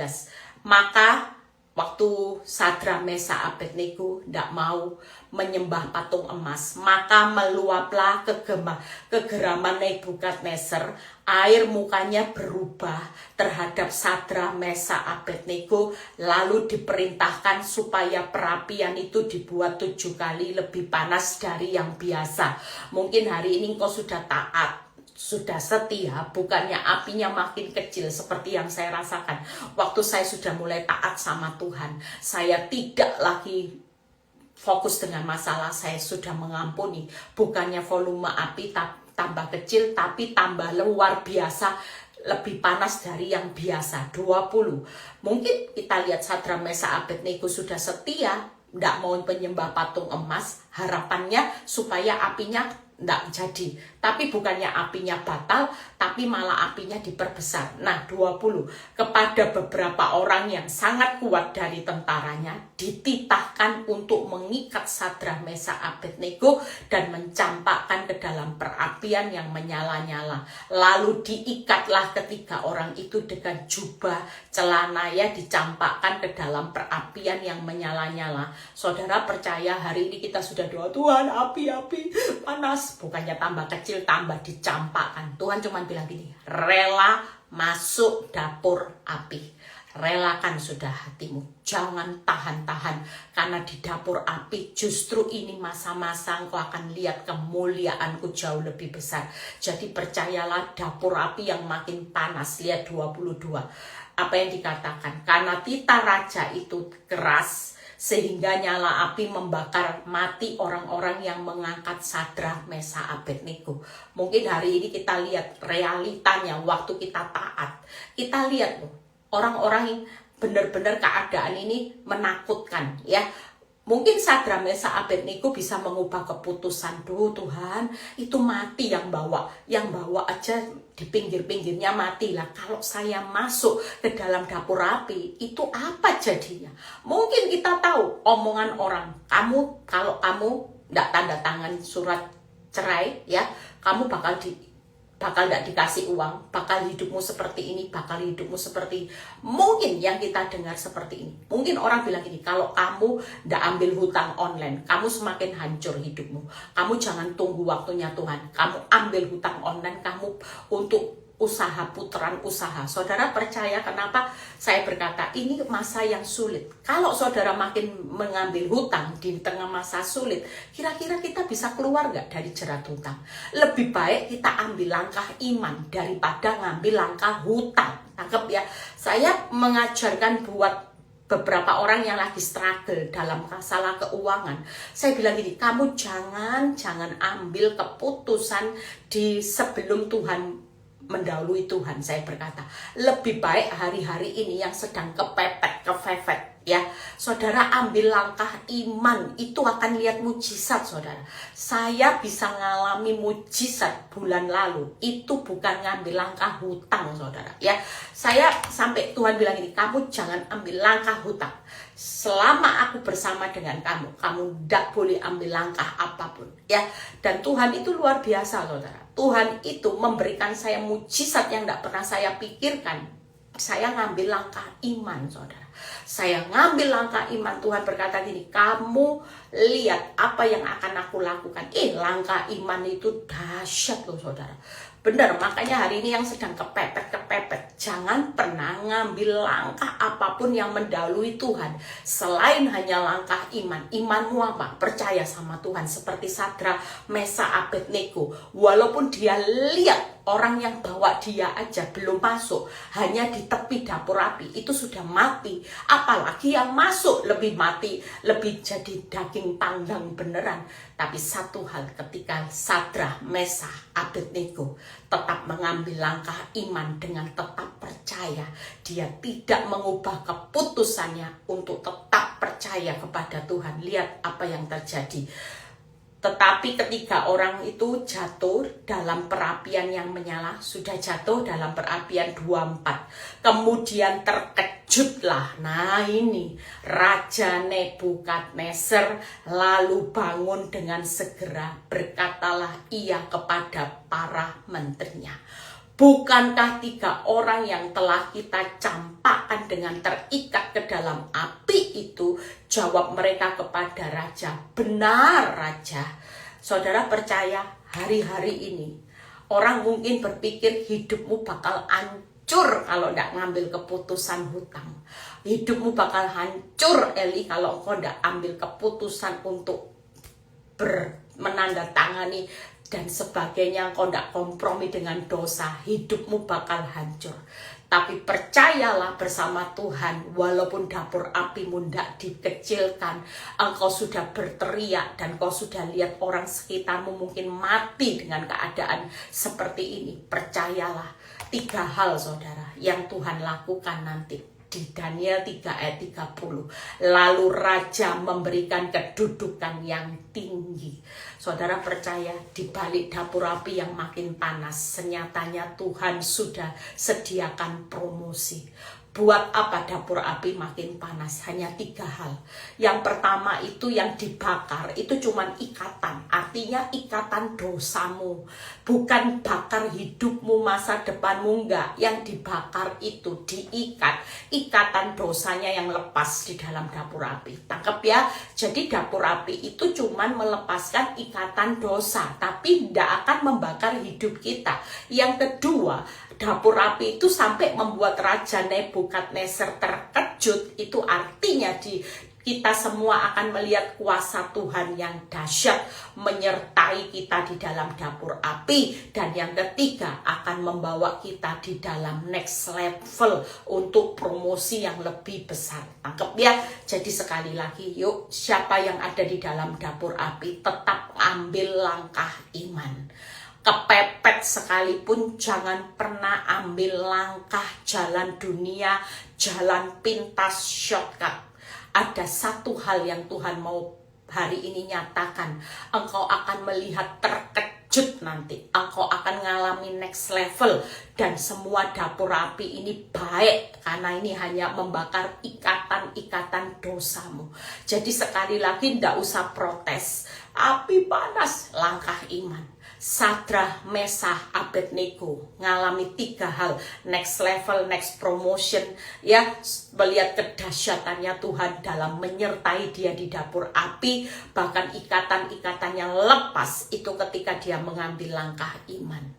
Maka waktu Sadra, Mesa, Abednego tidak mau menyembah patung emas, maka meluaplah kegeraman Nebukadnezar. Air mukanya berubah terhadap Sadra, Mesa, Abednego. Lalu diperintahkan supaya perapian itu dibuat 7 kali lebih panas dari yang biasa. Mungkin hari ini engkau sudah taat, sudah setia, bukannya apinya makin kecil seperti yang saya rasakan. Waktu saya sudah mulai taat sama Tuhan, saya tidak lagi fokus dengan masalah, saya sudah mengampuni. Bukannya volume api tambah kecil, tapi tambah luar biasa, lebih panas dari yang biasa, 20. Mungkin kita lihat Sadra, Mesa, Abednego sudah setia, tidak mau penyembah patung emas, harapannya supaya apinya tidak jadi. Tapi bukannya apinya batal, tapi malah apinya diperbesar. Nah, 20. Kepada beberapa orang yang sangat kuat dari tentaranya, dititahkan untuk mengikat Sadrak, Mesak, Abednego dan mencampakkan ke dalam perapian yang menyala-nyala. Lalu diikatlah ketiga orang itu dengan jubah, celana, ya, dicampakkan ke dalam perapian yang menyala-nyala. Saudara percaya hari ini kita sudah doa, Tuhan api-api panas, bukannya tambah kecil, tambah dicampakkan. Tuhan cuma bilang gini, rela masuk dapur api. Relakan sudah hatimu, jangan tahan-tahan, karena di dapur api justru ini masa-masa engkau akan lihat kemuliaanku jauh lebih besar. Jadi percayalah, dapur api yang makin panas. Lihat 22, apa yang dikatakan, karena titah raja itu keras sehingga nyala api membakar mati orang-orang yang mengangkat Sadrak, Mesak, Abednego. Mungkin hari ini kita lihat realitanya waktu kita taat, kita lihat loh, orang-orang yang benar-benar keadaan ini menakutkan, ya. Mungkin Sadrak, Mesak, Abednego bisa mengubah keputusan, Tuhan itu mati yang bawa aja di pinggir-pinggirnya mati lah. Kalau saya masuk ke dalam dapur api, itu apa jadinya? Mungkin kita tahu omongan orang, kalau kamu tidak tanda tangan surat cerai, ya, kamu bakal tidak dikasih uang, bakal hidupmu seperti ini, bakal hidupmu seperti ini. Mungkin yang kita dengar seperti ini. Mungkin orang bilang gini, kalau kamu tidak ambil hutang online, kamu semakin hancur hidupmu. Kamu jangan tunggu waktunya Tuhan, kamu ambil hutang online, kamu untuk usaha, putaran usaha. Saudara percaya kenapa saya berkata ini masa yang sulit? Kalau saudara makin mengambil hutang di tengah masa sulit, kira-kira kita bisa keluar nggak dari jerat hutang? Lebih baik kita ambil langkah iman daripada ngambil langkah hutang. Tangkap ya, saya mengajarkan buat beberapa orang yang lagi struggle dalam masalah keuangan. Saya bilang gini, kamu jangan ambil keputusan di sebelum Tuhan mendahului Tuhan. Saya berkata, lebih baik hari-hari ini yang sedang kepepet, ya, saudara ambil langkah iman, itu akan lihat mujizat. Saudara, saya bisa ngalami mujizat bulan lalu, itu bukan ngambil langkah hutang, saudara, ya. Saya sampai Tuhan bilang ini, kamu jangan ambil langkah hutang. Selama aku bersama dengan kamu tidak boleh ambil langkah apapun, ya. Dan Tuhan itu luar biasa, saudara. Tuhan itu memberikan saya mujizat yang tidak pernah saya pikirkan. Saya ngambil langkah iman, saudara. Saya ngambil langkah iman. Tuhan berkata gini, kamu lihat apa yang akan aku lakukan. Langkah iman itu dahsyat loh, saudara. Benar, makanya hari ini yang sedang kepepet, jangan pernah ngambil langkah apapun yang mendahului Tuhan selain hanya langkah iman. Imanmu apa? Percaya sama Tuhan, seperti Sadrak, Mesak, Abednego. Walaupun dia lihat orang yang bawa dia aja belum masuk, hanya di tepi dapur api, itu sudah mati. Apalagi yang masuk lebih mati, lebih jadi daging panggang beneran. Tapi satu hal, ketika Sadrak, Mesak, Abednego tetap mengambil langkah iman dengan tetap percaya, dia tidak mengubah keputusannya untuk tetap percaya kepada Tuhan. Lihat apa yang terjadi. Tetapi ketika orang itu jatuh dalam perapian yang menyala, sudah jatuh dalam perapian 24, kemudian terkejutlah. Nah ini Raja Nebukadnezar lalu bangun dengan segera, berkatalah ia kepada para menterinya, bukankah 3 orang yang telah kita campakkan dengan terikat ke dalam api itu? Jawab mereka kepada raja, benar raja. Saudara percaya hari-hari ini orang mungkin berpikir hidupmu bakal hancur kalau tidak ngambil keputusan hutang. Hidupmu bakal hancur Eli kalau engkau tidak ambil keputusan untuk menandatangani dan sebagainya, engkau tidak kompromi dengan dosa, hidupmu bakal hancur. Tapi percayalah bersama Tuhan, walaupun dapur apimu tidak dikecilkan, engkau sudah berteriak dan kau sudah lihat orang sekitarmu mungkin mati dengan keadaan seperti ini. Percayalah 3 hal saudara yang Tuhan lakukan nanti. di Daniel 3 ayat 30. Lalu raja memberikan kedudukan yang tinggi. Saudara percaya di balik dapur api yang makin panas, senyatanya Tuhan sudah sediakan promosi. Buat apa dapur api makin panas? Hanya 3 hal. Yang pertama itu yang dibakar, itu cuman ikatan. Artinya ikatan dosamu. Bukan bakar hidupmu, masa depanmu, enggak. Yang dibakar itu diikat. Ikatan dosanya yang lepas di dalam dapur api. Tangkap ya. Jadi dapur api itu cuman melepaskan ikatan dosa. Tapi tidak akan membakar hidup kita. Yang kedua, dapur api itu sampai membuat Raja Nebukadnezar terkejut. Itu artinya kita semua akan melihat kuasa Tuhan yang dahsyat menyertai kita di dalam dapur api. Dan yang ketiga, akan membawa kita di dalam next level untuk promosi yang lebih besar. Tangkap ya. Jadi sekali lagi, yuk, siapa yang ada di dalam dapur api tetap ambil langkah iman. Kepepet sekalipun jangan pernah ambil langkah jalan dunia, jalan pintas, shortcut. Ada satu hal yang Tuhan mau hari ini nyatakan. Engkau akan melihat terkejut nanti. Engkau akan ngalami next level. Dan semua dapur api ini baik. Karena ini hanya membakar ikatan-ikatan dosamu. Jadi sekali lagi tidak usah protes. Api panas, langkah iman. Sadrah, Mesah, Abednego ngalami 3 hal, next level, next promotion, ya, melihat kedahsyatannya Tuhan dalam menyertai dia di dapur api, bahkan ikatan-ikatannya lepas itu ketika dia mengambil langkah iman.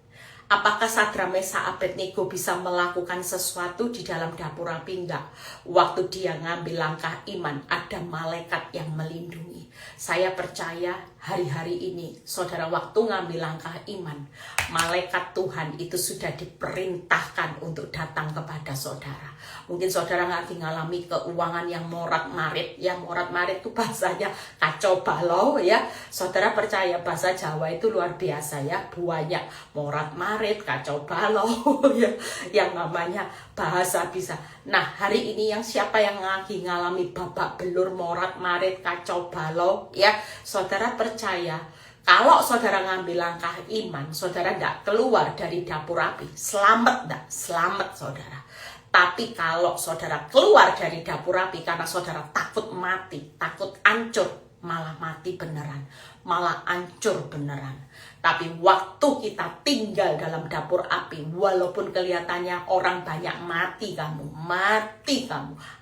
Apakah Sadrah, Mesah, Abednego bisa melakukan sesuatu di dalam dapur api? Enggak. Waktu dia ngambil langkah iman, ada malaikat yang melindungi. Saya percaya hari-hari ini, saudara, waktu ngambil langkah iman, malaikat Tuhan itu sudah diperintahkan untuk datang kepada saudara. Mungkin saudara lagi ngalami keuangan yang morat-marit. Yang morat-marit itu bahasanya kacau balau ya. Saudara percaya bahasa Jawa itu luar biasa ya. Banyak morat-marit, kacau balau ya. Yang namanya bahasa bisa. Nah, hari ini siapa yang lagi ngalami babak belur, morat-marit, kacau balau ya. Saudara percaya kalau saudara ngambil langkah iman, saudara tidak keluar dari dapur api. Selamat enggak? Selamat saudara. Tapi kalau saudara keluar dari dapur api karena saudara takut mati, takut hancur, malah mati beneran, malah hancur beneran. Tapi waktu kita tinggal dalam dapur api, walaupun kelihatannya orang banyak, mati kamu,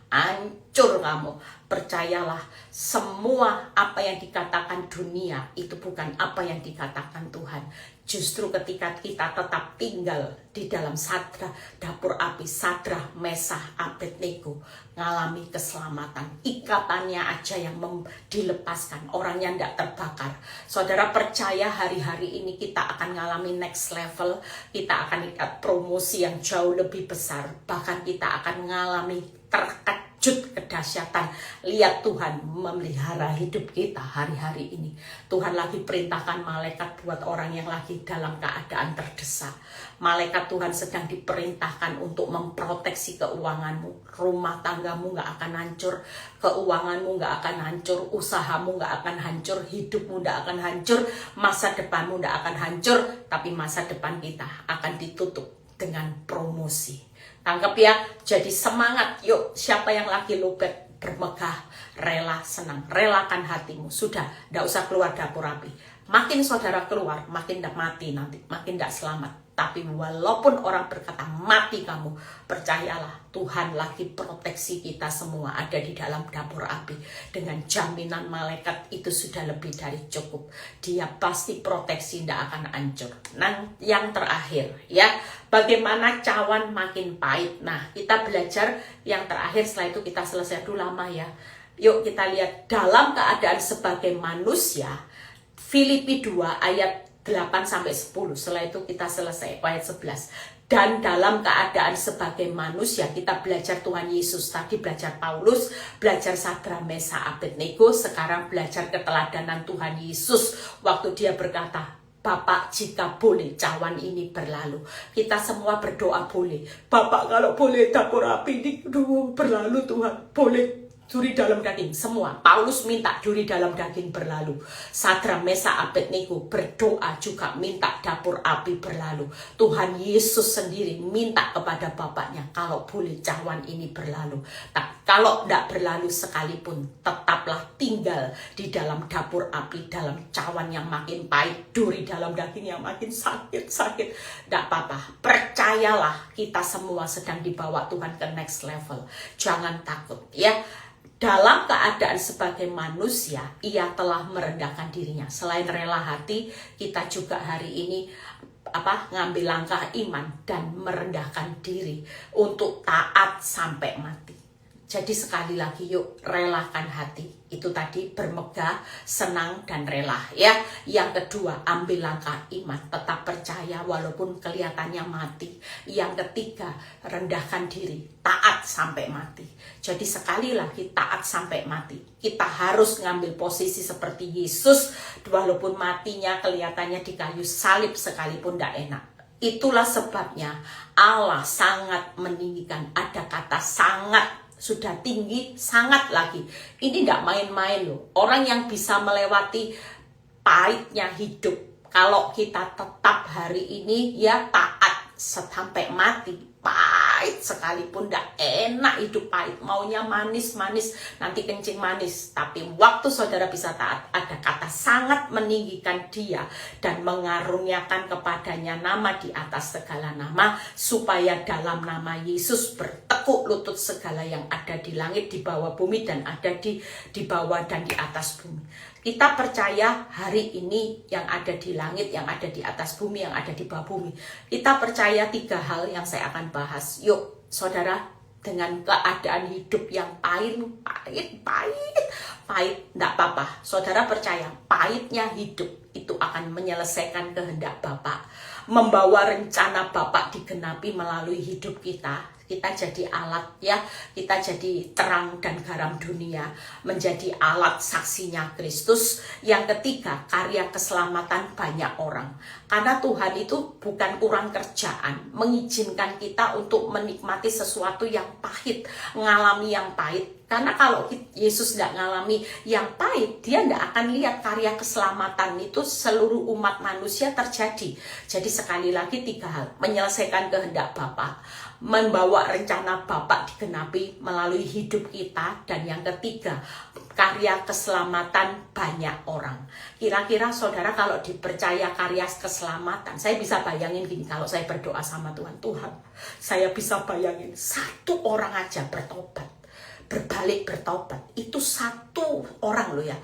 hancur kamu. Percayalah, semua apa yang dikatakan dunia itu bukan apa yang dikatakan Tuhan. Justru ketika kita tetap tinggal di dalam dapur api, Sadrah, Mesah, Abednego ngalami keselamatan. Ikatannya aja yang dilepaskan, orangnya tidak terbakar. Saudara percaya hari-hari ini kita akan ngalami next level, kita akan lihat promosi yang jauh lebih besar, bahkan kita akan ngalami terkejut kedahsyatan. Lihat Tuhan memelihara hidup kita hari-hari ini. Tuhan lagi perintahkan malaikat buat orang yang lagi dalam keadaan terdesak. Malaikat Tuhan sedang diperintahkan untuk memproteksi keuanganmu. Rumah tanggamu gak akan hancur, keuanganmu gak akan hancur, usahamu gak akan hancur, hidupmu gak akan hancur, masa depanmu gak akan hancur, tapi masa depan kita akan ditutup dengan promosi. Tangkap ya, jadi semangat, yuk, siapa yang lagi lobet, bermegah, rela, senang, relakan hatimu, sudah, tidak usah keluar dapur api. Makin saudara keluar, makin tidak mati nanti, makin tidak selamat. Tapi walaupun orang berkata mati kamu, percayalah Tuhan lagi proteksi kita semua ada di dalam dapur api. Dengan jaminan malaikat itu sudah lebih dari cukup. Dia pasti proteksi, tidak akan hancur. Nah, yang terakhir ya, bagaimana cawan makin pahit. Nah, kita belajar yang terakhir, setelah itu kita selesai dulu lama ya. Yuk kita lihat dalam keadaan sebagai manusia, Filipi 2 ayat 8-10. Setelah itu kita selesai ayat 11. Dan dalam keadaan sebagai manusia, kita belajar Tuhan Yesus. Tadi belajar Paulus, belajar Sadrah, Mesah, Abednego. Sekarang belajar keteladanan Tuhan Yesus. Waktu dia berkata, Bapak, jika boleh cawan ini berlalu. Kita semua berdoa boleh. Bapak, kalau boleh dapur api ini berlalu Tuhan. Boleh duri dalam daging. Semua. Paulus minta duri dalam daging berlalu. Sadrak, Mesak, Abednego berdoa juga minta dapur api berlalu. Tuhan Yesus sendiri minta kepada Bapaknya, kalau boleh cawan ini berlalu. Kalau tidak berlalu sekalipun, tetaplah tinggal di dalam dapur api, dalam cawan yang makin pahit, duri dalam daging yang makin sakit-sakit. Tidak apa-apa, percayalah, kita semua sedang dibawa Tuhan ke next level. Jangan takut ya. Dalam keadaan sebagai manusia, ia telah merendahkan dirinya. Selain rela hati, kita juga hari ini ngambil langkah iman dan merendahkan diri untuk taat sampai mati. Jadi sekali lagi yuk, relakan hati. Itu tadi bermegah, senang, dan rela ya. Yang kedua, ambil langkah iman, tetap percaya walaupun kelihatannya mati. Yang ketiga, rendahkan diri, taat sampai mati. Jadi sekali lagi, taat sampai mati. Kita harus ngambil posisi seperti Yesus, walaupun matinya kelihatannya di kayu salib sekalipun tidak enak. Itulah sebabnya Allah sangat meninggikan, ada kata sangat, sudah tinggi, sangat lagi. Ini tidak main-main loh. Orang yang bisa melewati pahitnya hidup, kalau kita tetap hari ini ya taat sampai mati, pahit sekalipun tidak enak hidup pahit, maunya manis-manis, nanti kencing manis. Tapi waktu saudara bisa taat, ada kata sangat meninggikan dia dan mengaruniakan kepadanya nama di atas segala nama, supaya dalam nama Yesus bertekuk lutut segala yang ada di langit, di bawah bumi, dan ada di bawah dan di atas bumi. Kita percaya hari ini yang ada di langit, yang ada di atas bumi, yang ada di bawah bumi. Kita percaya 3 hal yang saya akan bahas. Yuk saudara, dengan keadaan hidup yang pahit, tidak apa-apa. Saudara percaya pahitnya hidup itu akan menyelesaikan kehendak Bapak. Membawa rencana Bapak digenapi melalui hidup kita. Kita jadi alat ya, kita jadi terang dan garam dunia, menjadi alat saksinya Kristus. Yang ketiga, karya keselamatan banyak orang. Karena Tuhan itu bukan kurang kerjaan, mengizinkan kita untuk menikmati sesuatu yang pahit, mengalami yang pahit. Karena kalau Yesus tidak mengalami yang pahit, dia tidak akan lihat karya keselamatan itu seluruh umat manusia terjadi. Jadi sekali lagi 3 hal, menyelesaikan kehendak Bapa, membawa rencana Bapak digenapi melalui hidup kita, dan yang ketiga, karya keselamatan banyak orang. Kira-kira saudara kalau dipercaya karya keselamatan, saya bisa bayangin gini, kalau saya berdoa sama Tuhan, saya bisa bayangin 1 orang aja bertobat, berbalik bertobat, itu 1 orang loh ya.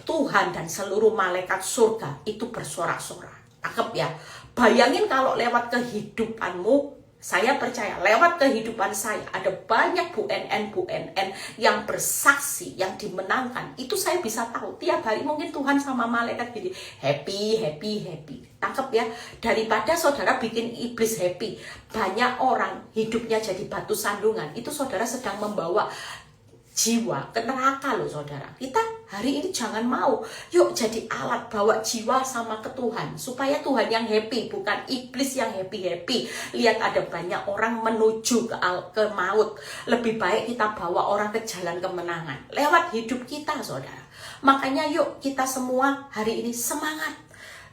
Tuhan dan seluruh malaikat surga itu bersorak-sorak. Tangkep ya. Bayangin kalau lewat kehidupanmu, saya percaya lewat kehidupan saya ada banyak Bu NN yang bersaksi, yang dimenangkan. Itu saya bisa tahu tiap hari mungkin Tuhan sama malaikat gini, happy. Tangkep ya. Daripada saudara bikin iblis happy, banyak orang hidupnya jadi batu sandungan, itu saudara sedang membawa jiwa ke neraka loh saudara. Kita hari ini jangan mau, yuk jadi alat bawa jiwa sama ke Tuhan, supaya Tuhan yang happy, bukan iblis yang happy. Lihat ada banyak orang menuju ke maut, lebih baik kita bawa orang ke jalan kemenangan lewat hidup kita saudara. Makanya yuk kita semua hari ini semangat,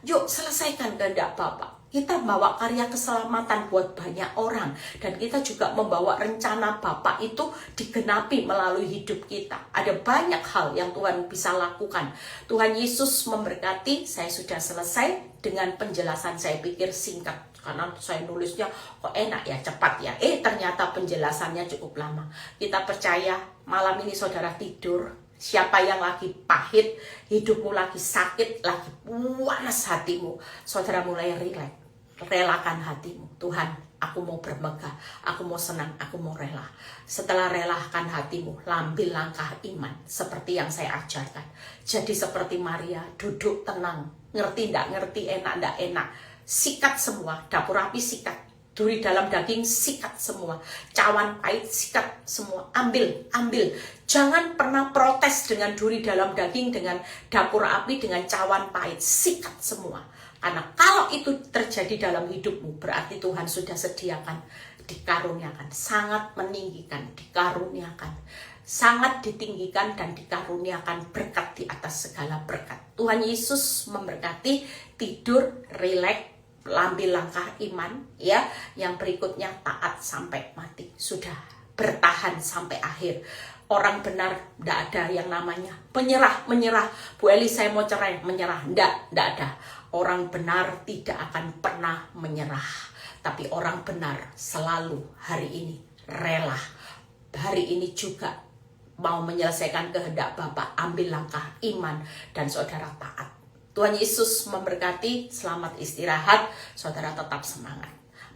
yuk selesaikan kehendak Bapa. Kita bawa karya keselamatan buat banyak orang, dan kita juga membawa rencana Bapa itu digenapi melalui hidup kita. Ada banyak hal yang Tuhan bisa lakukan. Tuhan Yesus memberkati. Saya sudah selesai dengan penjelasan, saya pikir singkat, karena saya nulisnya kok enak ya, cepat ya. Ternyata penjelasannya cukup lama. Kita percaya malam ini saudara tidur, siapa yang lagi pahit, hidupmu lagi sakit, lagi panas hatimu, saudara mulai rileks. Relakan hatimu. Tuhan, aku mau bermegah, aku mau senang, aku mau rela. Setelah relakan hatimu, ambil langkah iman seperti yang saya ajarkan. Jadi seperti Maria, duduk tenang, ngerti ndak ngerti, enak ndak enak, sikat semua. Dapur api sikat, duri dalam daging sikat semua, cawan pahit sikat semua, ambil. Jangan pernah protes dengan duri dalam daging, dengan dapur api, dengan cawan pahit, sikat semua. Karena kalau itu terjadi dalam hidupmu, berarti Tuhan sudah sediakan, dikaruniakan, sangat meninggikan, dikaruniakan, sangat ditinggikan dan dikaruniakan berkat di atas segala berkat. Tuhan Yesus memberkati. Tidur, rileks, ambil langkah iman, ya. Yang berikutnya taat sampai mati. Sudah bertahan sampai akhir. Orang benar tidak ada yang namanya menyerah. Bu Eli, saya mau cerai, menyerah. Tidak ada. Orang benar tidak akan pernah menyerah. Tapi orang benar selalu hari ini rela. Hari ini juga mau menyelesaikan kehendak Bapa. Ambil langkah iman dan saudara taat. Tuhan Yesus memberkati. Selamat istirahat. Saudara tetap semangat.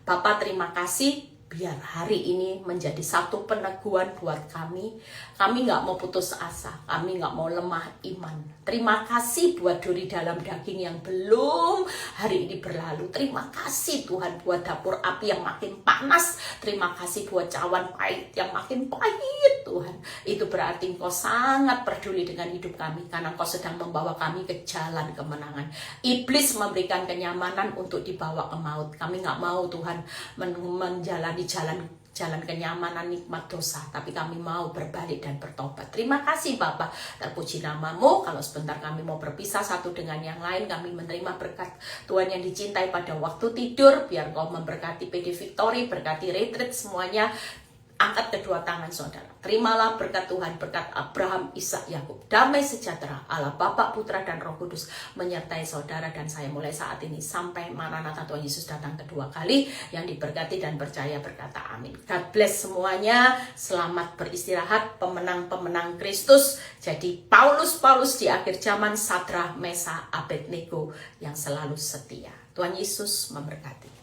Bapa, terima kasih. Biar hari ini menjadi satu peneguhan buat kami. Kami nggak mau putus asa. Kami nggak mau lemah iman. Terima kasih buat duri dalam daging yang belum hari ini berlalu. Terima kasih Tuhan buat dapur api yang makin panas. Terima kasih buat cawan pahit yang makin pahit Tuhan. Itu berarti Engkau sangat peduli dengan hidup kami. Karena Engkau sedang membawa kami ke jalan kemenangan. Iblis memberikan kenyamanan untuk dibawa ke maut. Kami nggak mau Tuhan menjalani jalan kenyamanan nikmat dosa, tapi kami mau berbalik dan bertobat. Terima kasih Bapa, terpuji namamu. Kalau sebentar kami mau berpisah satu dengan yang lain, kami menerima berkat Tuhan yang dicintai pada waktu tidur. Biar Kau memberkati PD Victory, berkati retreat semuanya. Angkat kedua tangan saudara. Terimalah berkat Tuhan, berkat Abraham, Ishak, Yakub. Damai sejahtera Allah Bapa, Putra dan Roh Kudus menyertai saudara dan saya mulai saat ini sampai Maranatha Tuhan Yesus datang kedua kali. Yang diberkati dan percaya berkata amin. God bless semuanya. Selamat beristirahat, pemenang-pemenang Kristus. Jadi Paulus di akhir zaman, Sadrah, Mesa, Abednego yang selalu setia. Tuhan Yesus memberkati.